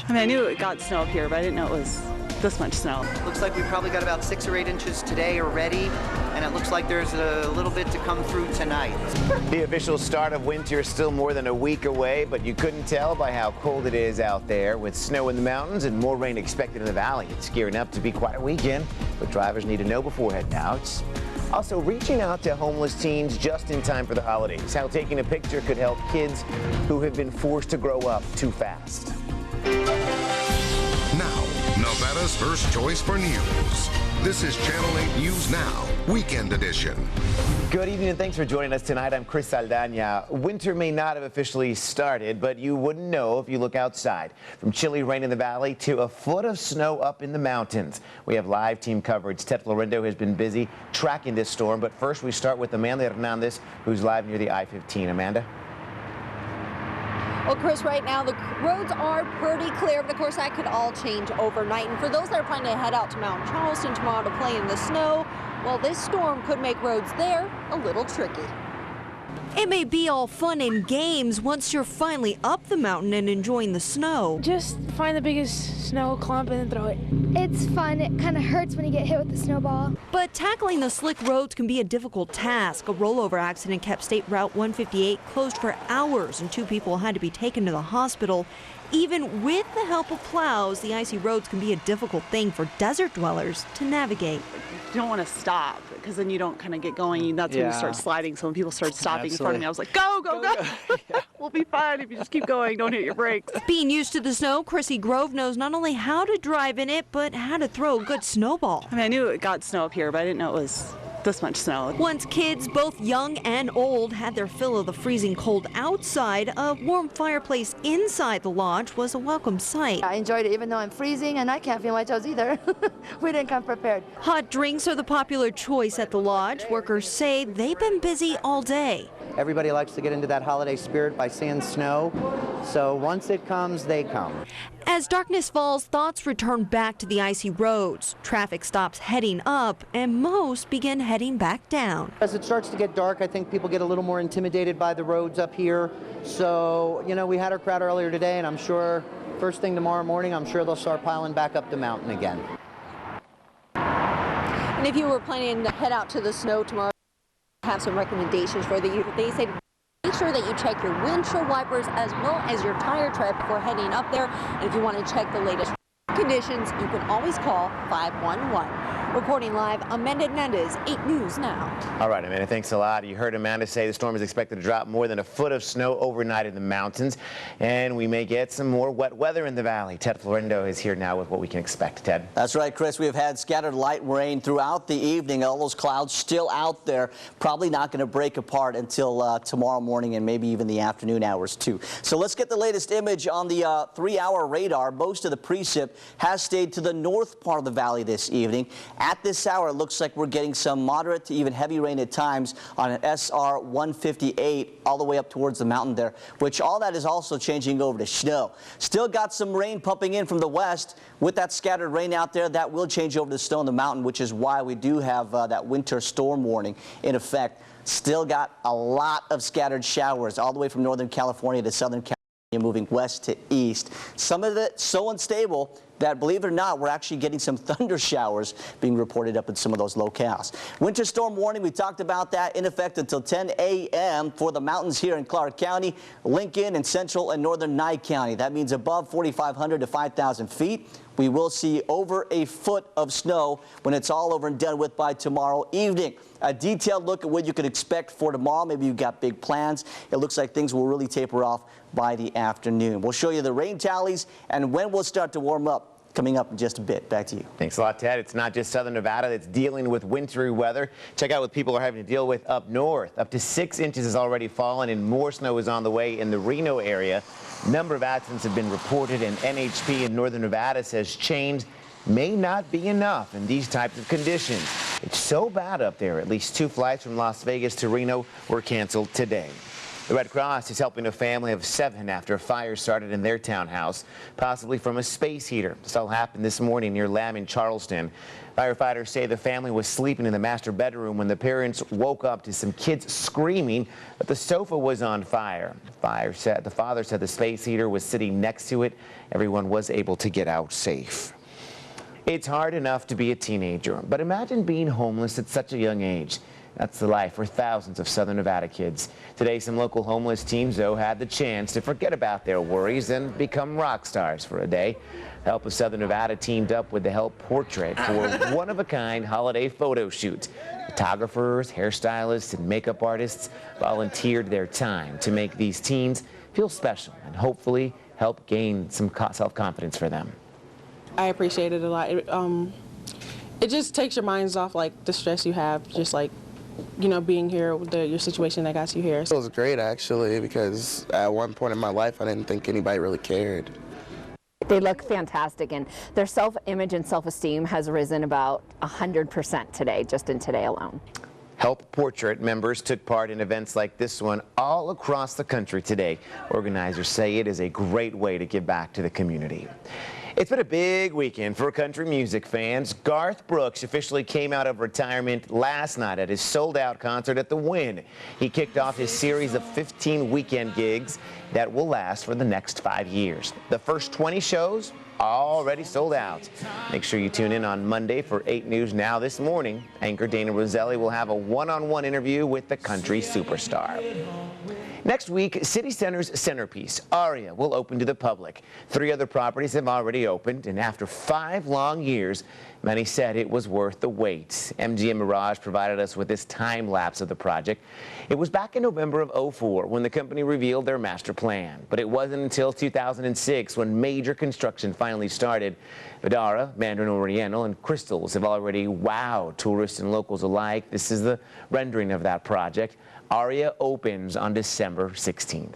I mean, I knew it got snow up here, but I didn't know it was this much snow. Looks like we probably got about 6 or 8 inches today already, and it looks like there's a little bit to come through tonight. The official start of winter is still more than a week away, but you couldn't tell by how cold it is out there. With snow in the mountains and more rain expected in the valley, it's gearing up to be quite a weekend, but drivers need to know before heading out. Also, reaching out to homeless teens just in time for the holidays. How taking a picture could help kids who have been forced to grow up too fast. Now, Nevada's first choice for news. This is Channel 8 News Now, Weekend Edition. Good evening and thanks for joining us tonight. I'm Saldaña. Winter may not have officially started, but you wouldn't know if you look outside. From chilly rain in the valley to a foot of snow up in the mountains. We have live team coverage. Ted Florendo has been busy tracking this storm, but first we start with Amanda Hernandez, who's live near the I-15. Amanda? Well, Chris, right now the roads are pretty clear, but of course that could all change overnight. And for those that are planning to head out to Mount Charleston tomorrow to play in the snow, well, this storm could make roads there a little tricky. It may be all fun and games once you're finally up the mountain and enjoying the snow. Just find the biggest snow clump and then throw it. It's fun. It kind of hurts when you get hit with the snowball. But tackling the slick roads can be a difficult task. A rollover accident kept State Route 158 closed for hours, and 2 people had to be taken to the hospital. Even with the help of plows, the icy roads can be a difficult thing for desert dwellers to navigate. You don't want to stop because then you don't kind of get going. That's when you start sliding. So when people start stopping in front of me, I was like, go, go, go. We'll be fine if you just keep going. Don't hit your brakes. Being used to the snow, Chrissy Grove knows not only how to drive in it, but how to throw a good snowball. I mean, I knew it got snow up here, but I didn't know it was this much snow. Once kids, both young and old, had their fill of the freezing cold outside, a warm fireplace inside the lodge was a welcome sight. I enjoyed it even though I'm freezing and I can't feel my toes either. We didn't come prepared. Hot drinks are the popular choice at the lodge. Workers say they've been busy all day. Everybody likes to get into that holiday spirit by seeing snow, so once it comes, they come. As darkness falls, thoughts return back to the icy roads. Traffic stops heading up, and most begin heading back down. As it starts to get dark, I think people get a little more intimidated by the roads up here. So, you know, we had our crowd earlier today, and I'm sure first thing tomorrow morning, I'm sure they'll start piling back up the mountain again. And if you were planning to head out to the snow tomorrow, have some recommendations for you. They say make sure that you check your windshield wipers as well as your tire tread before heading up there. And if you want to check the latest conditions, you can always call 511. Reporting live, Amanda Hernandez, 8 News Now. All right, Amanda, thanks a lot. You heard Amanda say the storm is expected to drop more than a foot of snow overnight in the mountains, and we may get some more wet weather in the valley. Ted Florendo is here now with what we can expect. Ted? That's right, Chris. We have had scattered light rain throughout the evening. All those clouds still out there, probably not going to break apart until tomorrow morning and maybe even the afternoon hours, too. So let's get the latest image on the 3-hour radar. Most of the precip has stayed to the north part of the valley this evening. At this hour, it looks like we're getting some moderate to even heavy rain at times on an SR 158 all the way up towards the mountain there, which all that is also changing over to snow. Still got some rain pumping in from the west. With that scattered rain out there, that will change over to snow on the mountain, which is why we do have that winter storm warning in effect. Still got a lot of scattered showers all the way from Northern California to Southern California, moving west to east. Some of it so unstable that, believe it or not, we're actually getting some thunder showers being reported up in some of those locales. Winter storm warning, we talked about that, in effect until 10 a.m. for the mountains here in Clark County, Lincoln, and central and northern Nye County. That means above 4,500 to 5,000 feet. We will see over a foot of snow when it's all over and done with by tomorrow evening. A detailed look at what you could expect for tomorrow. Maybe you've got big plans. It looks like things will really taper off by the afternoon. We'll show you the rain tallies and when we'll start to warm up. Coming up in just a bit. Back to you. Thanks a lot, Ted. It's not just southern Nevada that's dealing with wintry weather. Check out what people are having to deal with up north. Up to 6 inches has already fallen and more snow is on the way in the Reno area. Number of accidents have been reported, and NHP in northern Nevada says change may not be enough in these types of conditions. It's so bad up there. At least 2 flights from Las Vegas to Reno were canceled today. The Red Cross is helping a family of 7 after a fire started in their townhouse, possibly from a space heater. This all happened this morning near Lamb in Charleston. Firefighters say the family was sleeping in the master bedroom when the parents woke up to some kids screaming that the sofa was on fire. The father said the space heater was sitting next to it. Everyone was able to get out safe. It's hard enough to be a teenager, but imagine being homeless at such a young age. That's the life for thousands of Southern Nevada kids. Today, some local homeless teens, though, had the chance to forget about their worries and become rock stars for a day. Help of Southern Nevada teamed up with the Help Portrait for a one-of-a-kind holiday photo shoot. Photographers, hairstylists, and makeup artists volunteered their time to make these teens feel special and hopefully help gain some self-confidence for them. I appreciate it a lot. It just takes your minds off, like, the stress you have, just like, you know, being here with your situation that got you here. It was great, actually, because at one point in my life, I didn't think anybody really cared. They look fantastic, and their self-image and self-esteem has risen about 100% today, just in today alone. Help Portrait members took part in events like this one all across the country today. Organizers say it is a great way to give back to the community. It's been a big weekend for country music fans. Garth Brooks officially came out of retirement last night at his sold-out concert at the Wynn. He kicked off his series of 15 weekend gigs that will last for the next 5 years. The first 20 shows already sold out. Make sure you tune in on Monday for 8 News Now this morning. Anchor Dana Roselli will have a one-on-one interview with the country superstar. Next week, City Center's centerpiece, Aria, will open to the public. 3 other properties have already opened, and after 5 long years, many said it was worth the wait. MGM Mirage provided us with this time lapse of the project. It was back in November of '04 when the company revealed their master plan, but it wasn't until 2006 when major construction finally started. Vidara, Mandarin Oriental, and Crystals have already wowed tourists and locals alike. This is the rendering of that project. Aria opens on December 16th.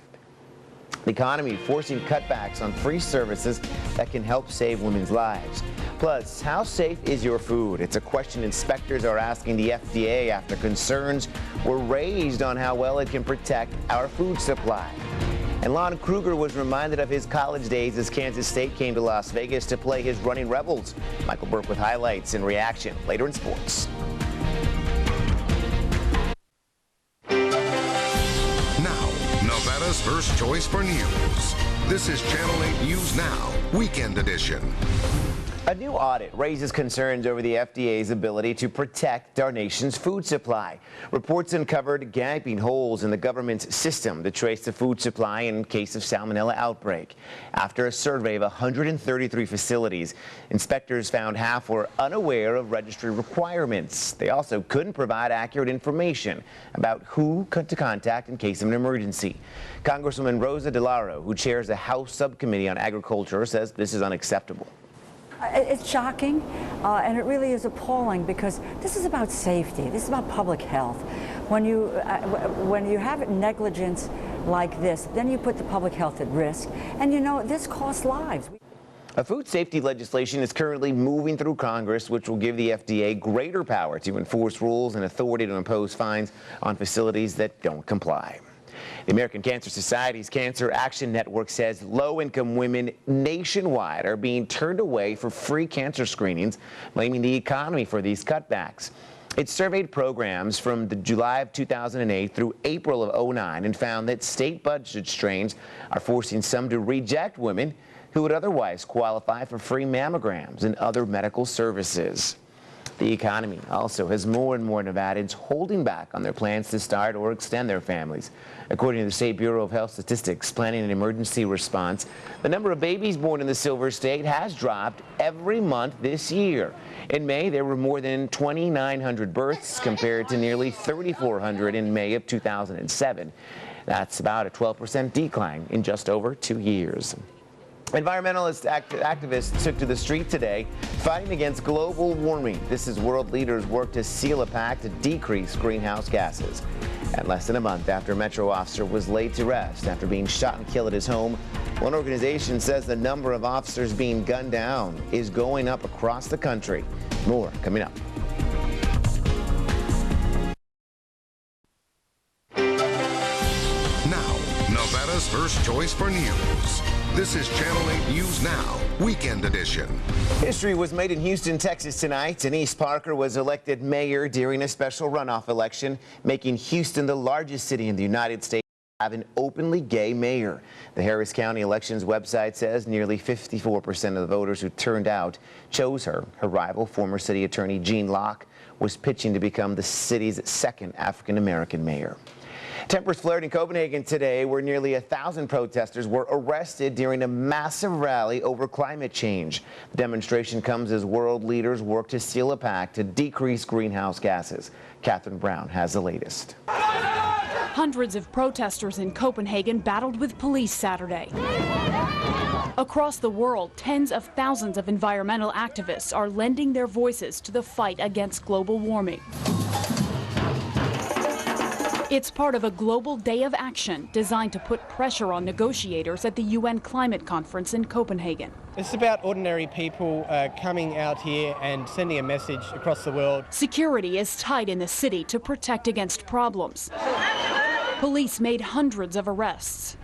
The economy forcing cutbacks on free services that can help save women's lives. Plus, how safe is your food? It's a question inspectors are asking the FDA after concerns were raised on how well it can protect our food supply. And Lon Kruger was reminded of his college days as Kansas State came to Las Vegas to play his Running Rebels. Michael Berk with highlights and reaction later in sports. Nevada's first choice for news. This is Channel 8 News Now, Weekend Edition. A new audit raises concerns over the FDA's ability to protect our nation's food supply. Reports uncovered gaping holes in the government's system to trace the food supply in case of salmonella outbreak. After a survey of 133 facilities, inspectors found half were unaware of registry requirements. They also couldn't provide accurate information about who to contact in case of an emergency. Congresswoman Rosa DeLauro, who chairs the House Subcommittee on Agriculture, says this is unacceptable. It's shocking, and it really is appalling because this is about safety. This is about public health. When you have negligence like this, then you put the public health at risk, and you know this costs lives. A food safety legislation is currently moving through Congress, which will give the FDA greater power to enforce rules and authority to impose fines on facilities that don't comply. The American Cancer Society's Cancer Action Network says low-income women nationwide are being turned away for free cancer screenings, blaming the economy for these cutbacks. It surveyed programs from July of 2008 through April of '09 and found that state budget strains are forcing some to reject women who would otherwise qualify for free mammograms and other medical services. The economy also has more and more Nevadans holding back on their plans to start or extend their families. According to the State Bureau of Health Statistics, planning an emergency response, the number of babies born in the Silver State has dropped every month this year. In May, there were more than 2,900 births compared to nearly 3,400 in May of 2007. That's about a 12% decline in just over 2 years. Environmentalist activists took to the street today fighting against global warming. This is world leaders work to seal a pact to decrease greenhouse gases. And less than a month after a Metro officer was laid to rest after being shot and killed at his home, one organization says the number of officers being gunned down is going up across the country. More coming up. Now, first choice for news. This is Channel 8 News Now, Weekend Edition. History was made in Houston, Texas tonight. Denise Parker was elected mayor during a special runoff election, making Houston the largest city in the United States to have an openly gay mayor. The Harris County Elections website says nearly 54% of the voters who turned out chose her. Her rival, former city attorney Gene Locke, was pitching to become the city's second African-American mayor. Tempers flared in Copenhagen today, where nearly 1,000 protesters were arrested during a massive rally over climate change. The demonstration comes as world leaders work to seal a pact to decrease greenhouse gases. Catherine Brown has the latest. Hundreds of protesters in Copenhagen battled with police Saturday. Across the world, tens of thousands of environmental activists are lending their voices to the fight against global warming. It's part of a global day of action designed to put pressure on negotiators at the UN climate conference in Copenhagen. It's about ordinary people coming out here and sending a message across the world. Security is tight in the city to protect against problems. Police made hundreds of arrests.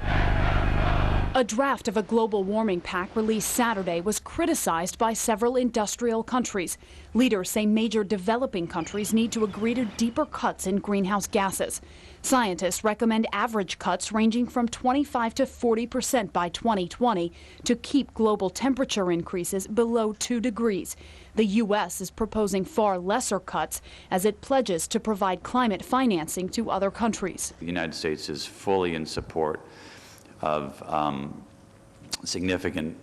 A draft of a global warming pact released Saturday was criticized by several industrial countries. Leaders say major developing countries need to agree to deeper cuts in greenhouse gases. Scientists recommend average cuts ranging from 25% to 40% by 2020 to keep global temperature increases below 2 degrees. The U.S. is proposing far lesser cuts as it pledges to provide climate financing to other countries. The United States is fully in support of significant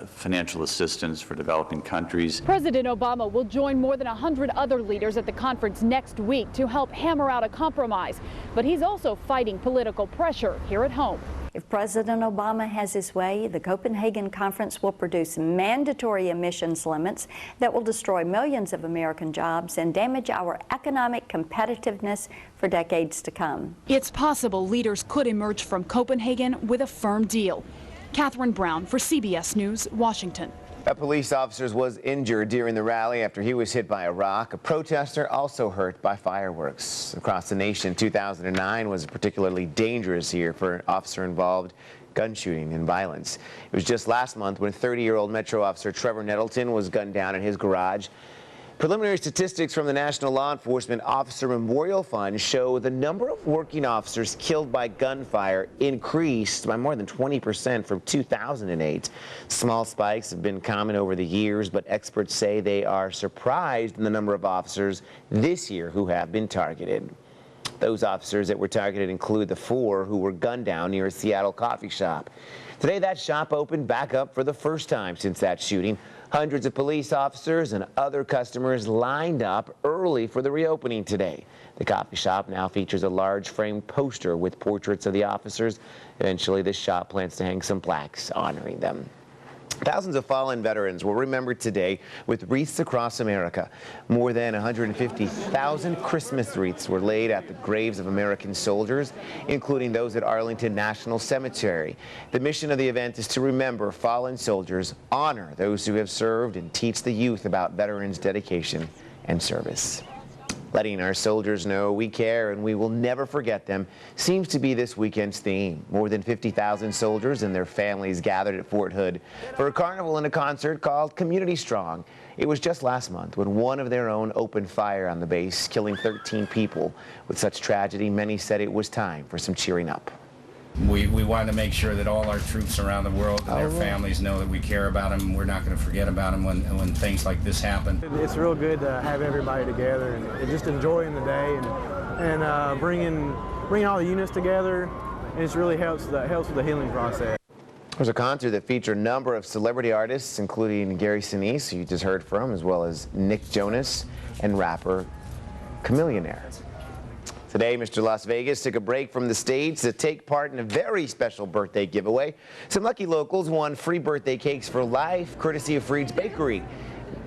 financial assistance for developing countries. President Obama will join more than 100 other leaders at the conference next week to help hammer out a compromise. But he's also fighting political pressure here at home. If President Obama has his way, the Copenhagen conference will produce mandatory emissions limits that will destroy millions of American jobs and damage our economic competitiveness for decades to come. It's possible leaders could emerge from Copenhagen with a firm deal. Catherine Brown for CBS News, Washington. A police officer was injured during the rally after he was hit by a rock. A protester also hurt by fireworks. Across the nation, 2009 was a particularly dangerous year for an officer-involved gun shooting and violence. It was just last month when 30-year-old Metro officer Trevor Nettleton was gunned down in his garage. Preliminary statistics from the National Law Enforcement Officer Memorial Fund show the number of working officers killed by gunfire increased by more than 20% from 2008. Small spikes have been common over the years, but experts say they are surprised in the number of officers this year who have been targeted. Those officers that were targeted include the 4 who were gunned down near a Seattle coffee shop. Today, that shop opened back up for the first time since that shooting. Hundreds of police officers and other customers lined up early for the reopening today. The coffee shop now features a large framed poster with portraits of the officers. Eventually, this shop plans to hang some plaques honoring them. Thousands of fallen veterans were remembered today with wreaths across America. More than 150,000 Christmas wreaths were laid at the graves of American soldiers, including those at Arlington National Cemetery. The mission of the event is to remember fallen soldiers, honor those who have served, and teach the youth about veterans' dedication and service. Letting our soldiers know we care and we will never forget them seems to be this weekend's theme. More than 50,000 soldiers and their families gathered at Fort Hood for a carnival and a concert called Community Strong. It was just last month when one of their own opened fire on the base, killing 13 people. With such tragedy, many said it was time for some cheering up. We want to make sure that all our troops around the world and their families know that we care about them. We're not going to forget about them when things like this happen. It's real good to have everybody together and just enjoying the day and bringing all the units together. And it really helps with the healing process. There was a concert that featured a number of celebrity artists, including Gary Sinise, who you just heard from, as well as Nick Jonas and rapper Chameleonaire. Today, Mr. Las Vegas took a break from the stage to take part in a very special birthday giveaway. Some lucky locals won free birthday cakes for life, courtesy of Freed's Bakery.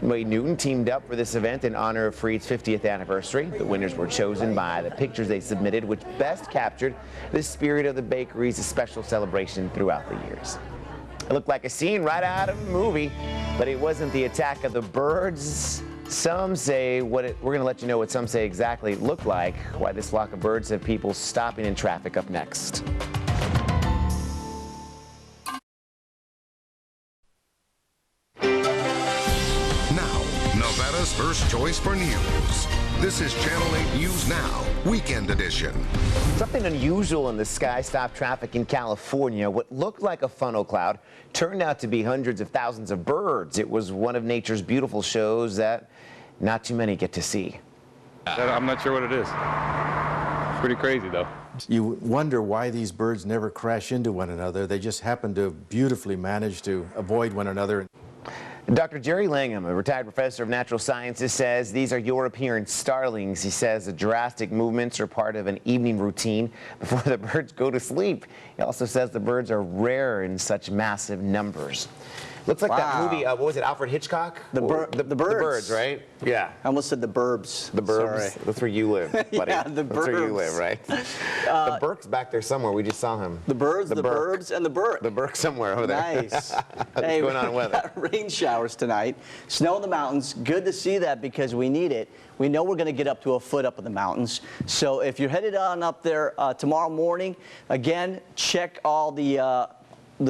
Wade Newton teamed up for this event in honor of Freed's 50th anniversary. The winners were chosen by the pictures they submitted, which best captured the spirit of the bakery's special celebration throughout the years. It looked like a scene right out of a movie, but it wasn't the attack of the birds. Some say we're going to let you know what some say exactly looked like, why this flock of birds have people stopping in traffic up next. first choice for news. This is Channel 8 News Now, Weekend Edition. Something unusual in the sky stopped traffic in California. What looked like a funnel cloud turned out to be hundreds of thousands of birds. It was one of nature's beautiful shows that not too many get to see. I'm not sure what it is. It's pretty crazy, though. You wonder why these birds never crash into one another. They just happen to beautifully manage to avoid one another. Dr. Jerry Langham, a retired professor of natural sciences, says these are European starlings. He says the drastic movements are part of an evening routine before the birds go to sleep. He also says the birds are rare in such massive numbers. Looks like that movie, what was it, Alfred Hitchcock? The Birds. The Birds, right? Yeah. I almost said the Burbs. The Burbs? Sorry. That's where you live, buddy. Yeah, the That's where you live, right? The Berk's back there somewhere. We just saw him. The Birds, the Berk. Burbs, and the Berk. The Berk somewhere over there. Nice. What's going on with weather? Rain showers tonight. Snow in the mountains. Good to see that because we need it. We know we're going to get up to a foot up in the mountains. So if you're headed on up there tomorrow morning, again, check all the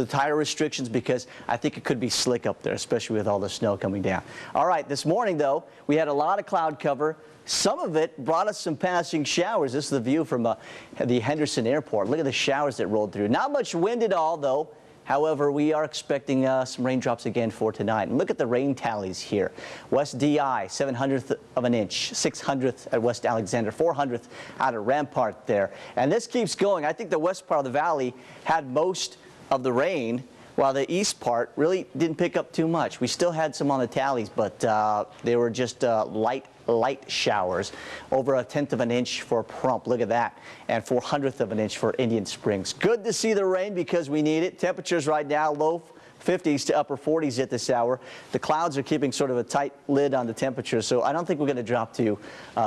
tire restrictions because I think it could be slick up there, especially with all the snow coming down. All right, this morning, though, we had a lot of cloud cover. Some of it brought us some passing showers. This is the view from the Henderson Airport. Look at the showers that rolled through. Not much wind at all, though. However, we are expecting some raindrops again for tonight. And look at the rain tallies here. West DI, 700th of an inch, 600th at West Alexander, 400th out of Rampart there. And this keeps going. I think the west part of the valley had most of the rain, while the east part really didn't pick up too much. We still had some on the tallies, but they were just light showers. Over 1/10 of an inch for Prump, look at that, and 400th of an inch for Indian Springs. Good to see the rain because we need it. Temperatures right now, low 50s to upper 40s at this hour. The clouds are keeping sort of a tight lid on the temperature, so I don't think we're going to drop to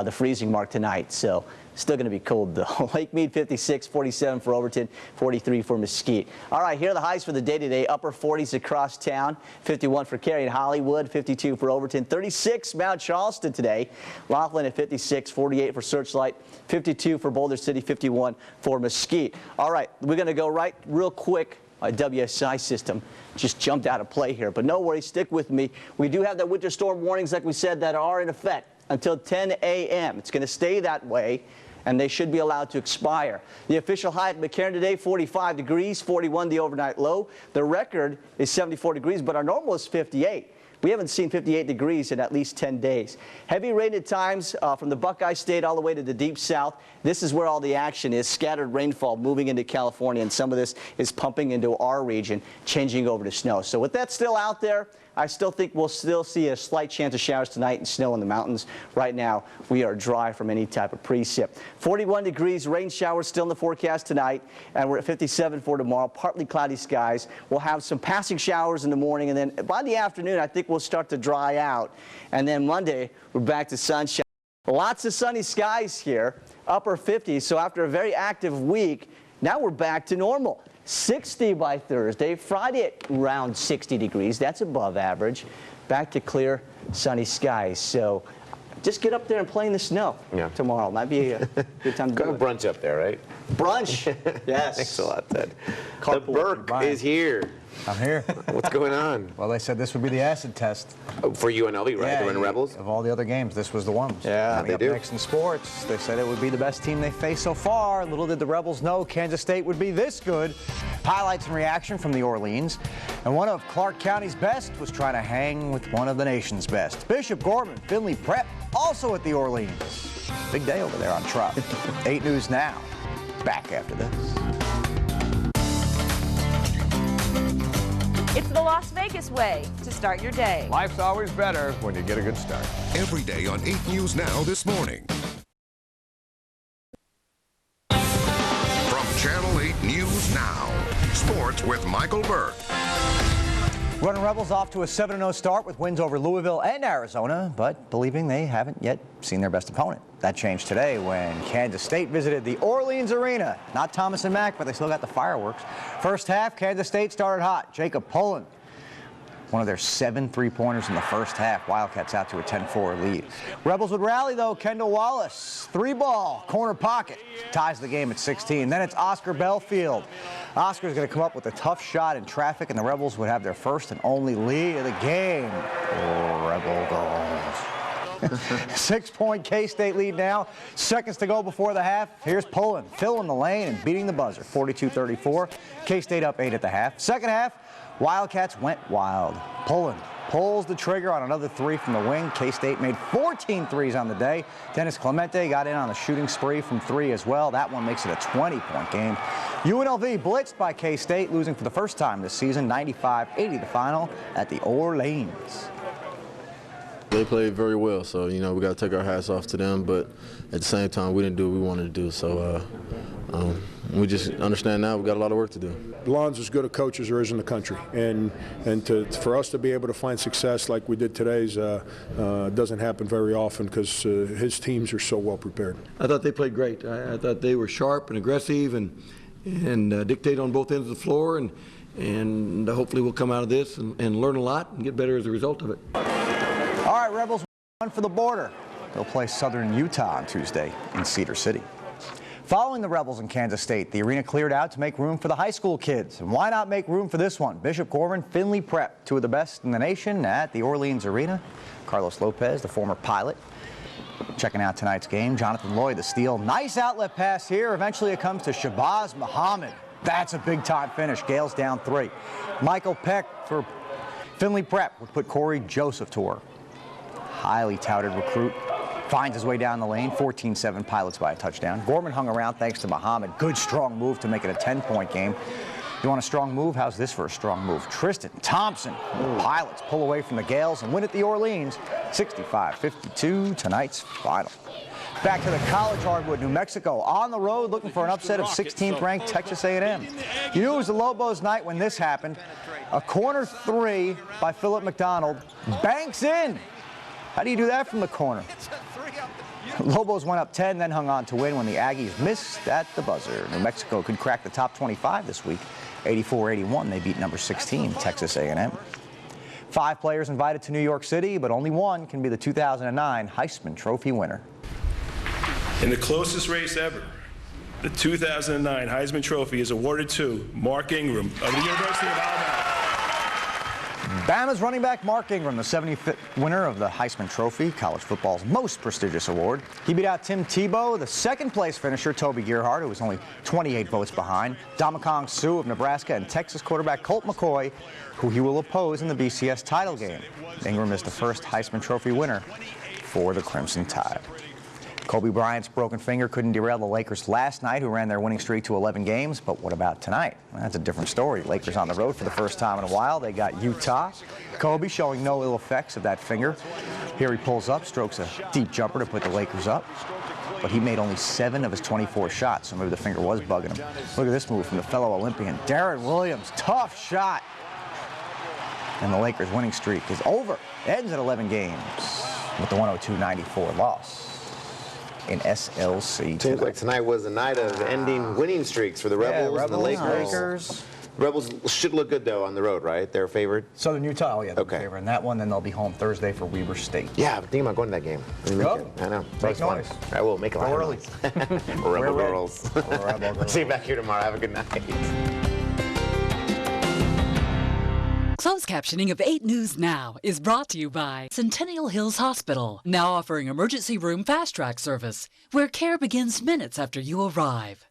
the freezing mark tonight. So still going to be cold, though. Lake Mead, 56, 47 for Overton, 43 for Mesquite. All right, here are the highs for the day today. Upper 40s across town, 51 for Cary and Hollywood, 52 for Overton, 36 Mount Charleston today. Laughlin at 56, 48 for Searchlight, 52 for Boulder City, 51 for Mesquite. All right, we're going to go real quick. My WSI system just jumped out of play here, but no worries, stick with me. We do have the winter storm warnings, like we said, that are in effect until 10 a.m. It's going to stay that way, and they should be allowed to expire. The official high at McCarran today, 45 degrees, 41 the overnight low. The record is 74 degrees, but our normal is 58. We haven't seen 58 degrees in at least 10 days. Heavy rain at times from the Buckeye State all the way to the deep south. This is where all the action is. Scattered rainfall moving into California, and some of this is pumping into our region, changing over to snow. So with that still out there, I still think we'll still see a slight chance of showers tonight and snow in the mountains. Right now, we are dry from any type of precip. 41 degrees, rain showers still in the forecast tonight, and we're at 57 for tomorrow. Partly cloudy skies. We'll have some passing showers in the morning, and then by the afternoon, I think we'll start to dry out. And then Monday, we're back to sunshine. Lots of sunny skies here, upper 50s. So after a very active week, now we're back to normal. 60 by Thursday, Friday at around 60 degrees. That's above average. Back to clear, sunny skies. So just get up there and play in the snow tomorrow. Might be a good time to go to brunch up there, right? Brunch, yes. Thanks a lot, Ted. The Berk is here. I'm here. What's going on? Well, they said this would be the acid test. For UNLV, right? The Wynn Rebels? Of all the other games, this was the one. Yeah, Coming up next in sports, they said it would be the best team they faced so far. Little did the Rebels know Kansas State would be this good. Highlights and reaction from the Orleans. And one of Clark County's best was trying to hang with one of the nation's best. Bishop Gorman, Finley Prep, also at the Orleans. Big day over there on Trop. 8 News Now. Back after this. It's the Las Vegas way to start your day. Life's always better when you get a good start. Every day on 8 News Now this morning. From Channel 8 News Now, sports with Michael Berk. Running Rebels off to a 7-0 start with wins over Louisville and Arizona, but believing they haven't yet seen their best opponent. That changed today when Kansas State visited the Orleans Arena. Not Thomas and Mack, but they still got the fireworks. First half, Kansas State started hot. Jacob Poland, one of their 7 3-pointers in the first half. Wildcats out to a 10-4 lead. Rebels would rally, though. Kendall Wallace, 3-ball, corner pocket, ties the game at 16. Then it's Oscar Belfield. Oscar's going to come up with a tough shot in traffic, and the Rebels would have their first and only lead of the game. Rebel goals. 6-point K-State lead now. Seconds to go before the half. Here's Pullen filling the lane and beating the buzzer. 42-34. K-State up 8 at the half. Second half, Wildcats went wild. Pullen pulls the trigger on another 3 from the wing. K-State made 14 threes on the day. Dennis Clemente got in on the shooting spree from 3 as well. That one makes it a 20-point game. UNLV blitzed by K-State, losing for the first time this season, 95-80 the final at the Orleans. They played very well, so, you know, we got to take our hats off to them, but at the same time, we didn't do what we wanted to do, so we just understand now we got a lot of work to do. Lon's as good a coach as there is in the country, and for us to be able to find success like we did today's doesn't happen very often because his teams are so well prepared. I thought they played great. I thought they were sharp and aggressive and dictate on both ends of the floor, and hopefully we'll come out of this and learn a lot and get better as a result of it. All right, Rebels run for the border. They'll play Southern Utah on Tuesday in Cedar City. Following the Rebels in Kansas State, the arena cleared out to make room for the high school kids. And why not make room for this one? Bishop Gorman, Finley Prep, 2 of the best in the nation at the Orleans Arena. Carlos Lopez, the former pilot, checking out tonight's game. Jonathan Lloyd, the steal. Nice outlet pass here. Eventually it comes to Shabazz Muhammad. That's a big-time finish. Gales down 3. Michael Peck for Finley Prep would put Corey Joseph to work. Highly touted recruit. Finds his way down the lane, 14-7 pilots by a touchdown. Gorman hung around thanks to Muhammad. Good strong move to make it a 10-point game. You want a strong move? How's this for a strong move? Tristan Thompson. Pilots pull away from the Gales and win at the Orleans, 65-52, tonight's final. Back to the college hardwood, New Mexico on the road looking for an upset of 16th-ranked Texas A&M. You knew it was the Lobos' night when this happened. A corner 3 by Philip McDonald banks in. How do you do that from the corner? Lobos went up 10, then hung on to win when the Aggies missed at the buzzer. New Mexico could crack the top 25 this week. 84-81, they beat number 16, Texas A&M. 5 players invited to New York City, but only one can be the 2009 Heisman Trophy winner. In the closest race ever, the 2009 Heisman Trophy is awarded to Mark Ingram of the University of Alabama. Bama's running back Mark Ingram, the 75th winner of the Heisman Trophy, college football's most prestigious award. He beat out Tim Tebow, the second-place finisher, Toby Gerhardt, who was only 28 votes behind, Dominican Sue of Nebraska, and Texas quarterback Colt McCoy, who he will oppose in the BCS title game. Ingram is the first Heisman Trophy winner for the Crimson Tide. Kobe Bryant's broken finger couldn't derail the Lakers last night, who ran their winning streak to 11 games. But what about tonight? Well, that's a different story. Lakers on the road for the first time in a while. They got Utah. Kobe showing no ill effects of that finger. Here he pulls up, strokes a deep jumper to put the Lakers up. But he made only 7 of his 24 shots, so maybe the finger was bugging him. Look at this move from the fellow Olympian, Darren Williams. Tough shot. And the Lakers' winning streak is over. Ends at 11 games with the 102-94 loss in SLC. Seems like tonight was the night of ending winning streaks for the Rebels and the Lakers. Rebels should look good, though, on the road, right? They're favored? Southern Utah, yeah, they're favored in that one. Then they'll be home Thursday for Weber State. Yeah, I'm thinking about going to that game. Go. I know. Make noise. I will make a lot early. Rebel girls. See you back here tomorrow. Have a good night. Closed captioning of 8 News Now is brought to you by Centennial Hills Hospital, now offering emergency room fast track service, where care begins minutes after you arrive.